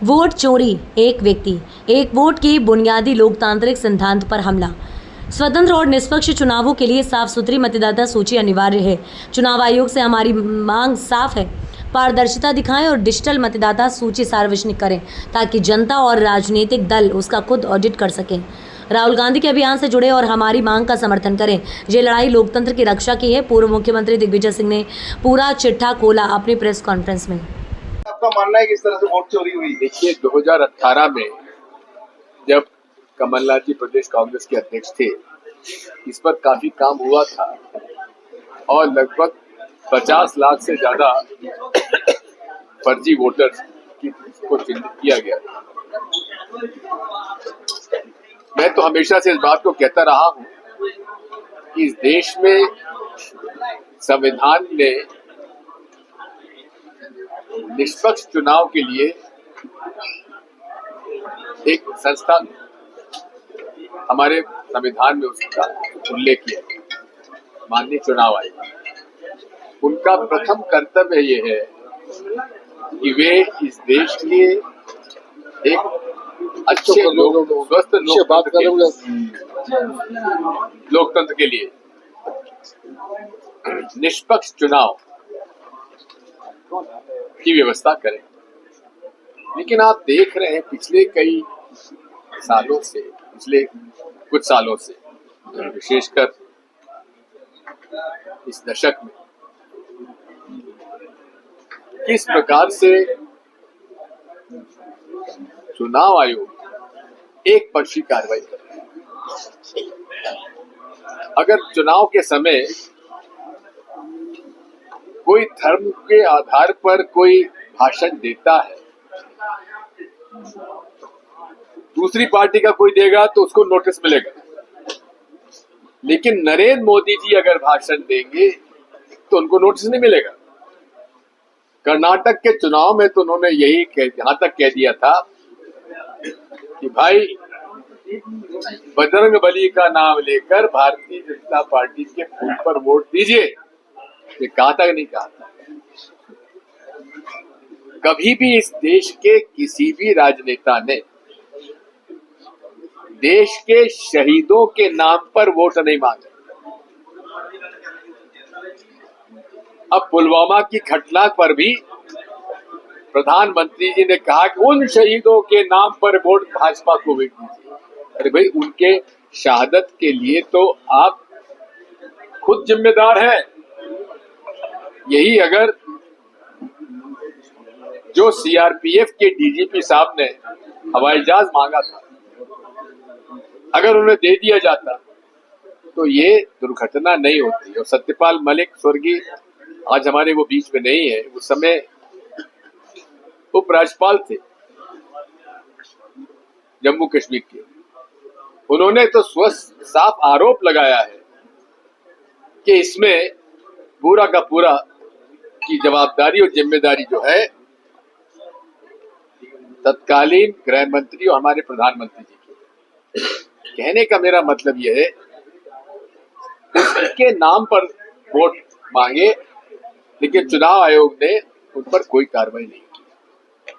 Vote चोरी, एक व्यक्ति एक वोट के बुनियादी लोकतांत्रिक सिद्धांत पर हमला। स्वतंत्र और निष्पक्ष चुनावों के लिए साफ सुथरी मतदाता सूची अनिवार्य है। चुनाव आयोग से हमारी मांग साफ है, पारदर्शिता दिखाएं और डिजिटल मतदाता सूची सार्वजनिक करें ताकि जनता और राजनीतिक दल उसका खुद ऑडिट कर सकें। राहुल गांधी के अभियान से जुड़े और हमारी मांग का समर्थन करें। ये लड़ाई लोकतंत्र की रक्षा की है। पूर्व मुख्यमंत्री दिग्विजय सिंह ने पूरा चिट्ठा खोला अपनी प्रेस कॉन्फ्रेंस में। आपका मानना है कि इस तरह से वोट चोरी हुई? देखिए, 2018 में जब कमलनाथ जी प्रदेश कांग्रेस के अध्यक्ष थे, इस पर काफी काम हुआ था और लगभग 50 लाख से ज्यादा फर्जी वोटर्स को चिन्हित किया गया था। मैं तो हमेशा से इस बात को कहता रहा हूं कि इस देश में संविधान ने निष्पक्ष चुनाव के लिए एक संस्था हमारे संविधान में उसका उल्लेख किया, माननीय चुनाव आयोग। उनका प्रथम कर्तव्य ये है कि वे इस देश के एक अच्छे स्वस्थ लोकतंत्र के लिए निष्पक्ष चुनाव की व्यवस्था करें। लेकिन आप देख रहे हैं पिछले कुछ सालों से विशेषकर इस दशक में किस प्रकार से चुनाव आयोग एक पक्षी कार्रवाई कर रहा है। अगर चुनाव के समय कोई धर्म के आधार पर कोई भाषण देता है, दूसरी पार्टी का कोई देगा तो उसको नोटिस मिलेगा। लेकिन नरेंद्र मोदी जी अगर भाषण देंगे तो उनको नोटिस नहीं मिलेगा। कर्नाटक के चुनाव में तो उन्होंने यहां तक कह दिया था कि भाई बजरंग बली का नाम लेकर भारतीय जनता पार्टी के फूल पर वोट दीजिए। ये कहा था कि नहीं कहा था? कभी भी इस देश के किसी भी राजनेता ने देश के शहीदों के नाम पर वोट नहीं मांगे। अब पुलवामा की घटना पर भी प्रधानमंत्री जी ने कहा कि उन शहीदों के नाम पर वोट भाजपा को वोट दीजिए। अरे भाई, उनके शहादत के लिए तो आप खुद जिम्मेदार हैं। यही अगर जो सीआरपीएफ के डीजीपी साहब ने हवाई जहाज मांगा था, अगर उन्हें दे दिया जाता तो ये दुर्घटना नहीं होती। और सत्यपाल मलिक स्वर्गीय आज हमारे वो बीच में नहीं है, उस समय उपराज्यपाल थे जम्मू कश्मीर के। उन्होंने तो साफ आरोप लगाया है कि इसमें पूरा का पूरा की जवाबदारी और जिम्मेदारी जो है तत्कालीन गृह मंत्री और हमारे प्रधानमंत्री जी की। कहने का मेरा मतलब यह है उसके नाम पर वोट मांगे, लेकिन चुनाव आयोग ने उन पर कोई कार्रवाई नहीं की।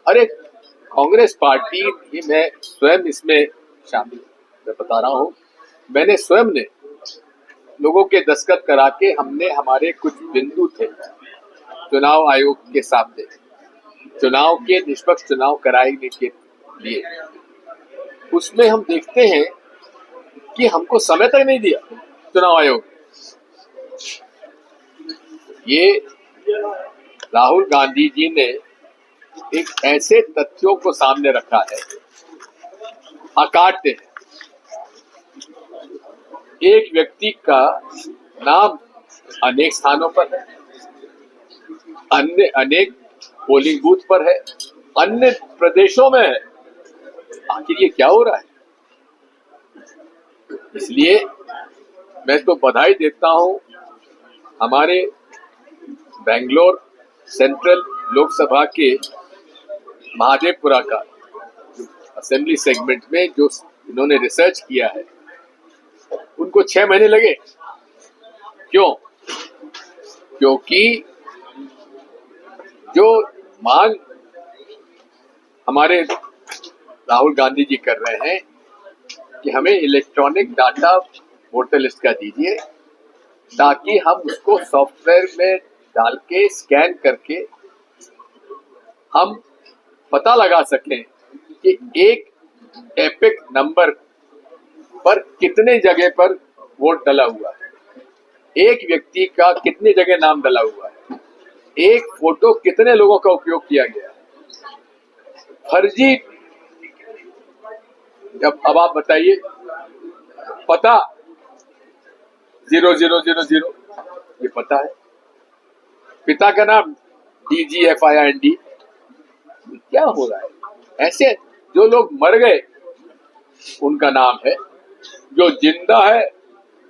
अरे कांग्रेस पार्टी, ये मैं स्वयं इसमें शामिल मैं बता रहा हूं, मैंने स्वयं ने लोगों के दस्तखत करा के हमने हमारे कुछ बिंदु थे चुनाव आयोग के सामने चुनाव के निष्पक्ष चुनाव कराने के लिए। उसमें हम देखते हैं कि हमको समय तक नहीं दिया चुनाव आयोग। ये राहुल गांधी जी ने एक ऐसे तथ्यों को सामने रखा है, अकाट्य है। एक व्यक्ति का नाम अनेक स्थानों पर है, अनेक पोलिंग बूथ पर है, अन्य प्रदेशों में है। आखिर ये क्या हो रहा है? इसलिए मैं तो बधाई देता हूं हमारे बेंगलोर सेंट्रल लोकसभा के महादेवपुरा का असेंबली सेगमेंट में जो इन्होंने रिसर्च किया है, उनको 6 महीने लगे। क्यों? क्योंकि जो मांग हमारे राहुल गांधी जी कर रहे हैं कि हमें इलेक्ट्रॉनिक डाटा वोटर लिस्ट का दीजिए, ताकि हम उसको सॉफ्टवेयर में डाल के स्कैन करके हम पता लगा सकें कि एक एपिक नंबर पर कितने जगह पर वोट डला हुआ है, एक व्यक्ति का कितने जगह नाम डला हुआ है, एक फोटो कितने लोगों का उपयोग किया गया है। फर्जी, अब आप बताइए, पता 0000 ये पता है, पिता का नाम DGFIND, क्या हो रहा है? ऐसे जो लोग मर गए उनका नाम है, जो जिंदा है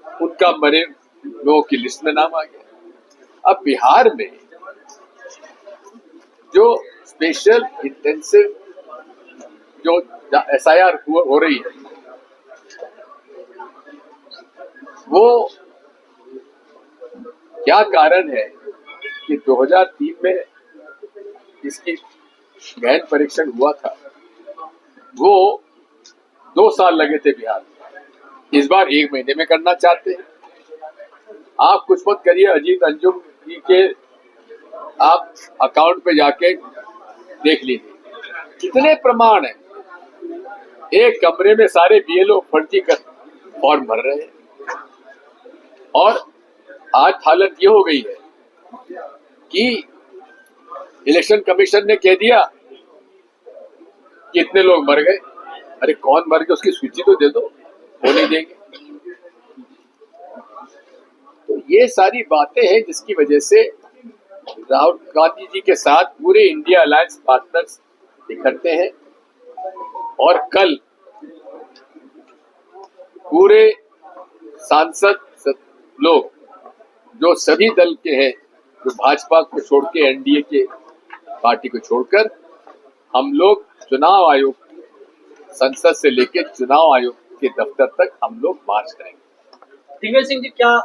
उनका मरे लोगों की लिस्ट में नाम आ गया। अब बिहार में जो स्पेशल इंटेंसिव जो SIR हो रही है, वो क्या कारण है कि 2003 में इसकी गहन परीक्षण हुआ था, वो 2 साल लगे थे बिहार में, इस बार 1 महीने में करना चाहते हैं। आप कुछ मत करिए, अजीत अंजुम जी के आप अकाउंट पे जाके देख लीजिए कितने प्रमाण हैं। एक कमरे में सारे BLO फर्जी कर फॉर्म भर रहे हैं, और आज हालत ये हो गई है कि इलेक्शन कमीशन ने कह दिया कि इतने लोग मर गए। अरे कौन मर गए उसकी सूची तो दे दो, वो नहीं देंगे। तो ये सारी बातें हैं जिसकी वजह से राहुल गांधी जी के साथ पूरे इंडिया अलायंस पार्टनर्स इकट्ठे हैं, और कल पूरे सांसद लोग जो सभी दल के हैं, जो भाजपा को छोड़ के NDA के पार्टी को छोड़कर, हम लोग चुनाव आयोग, संसद से लेकर चुनाव आयोग के दफ्तर तक हम लोग मार्च करेंगे। दिग्विजय सिंह जी, क्या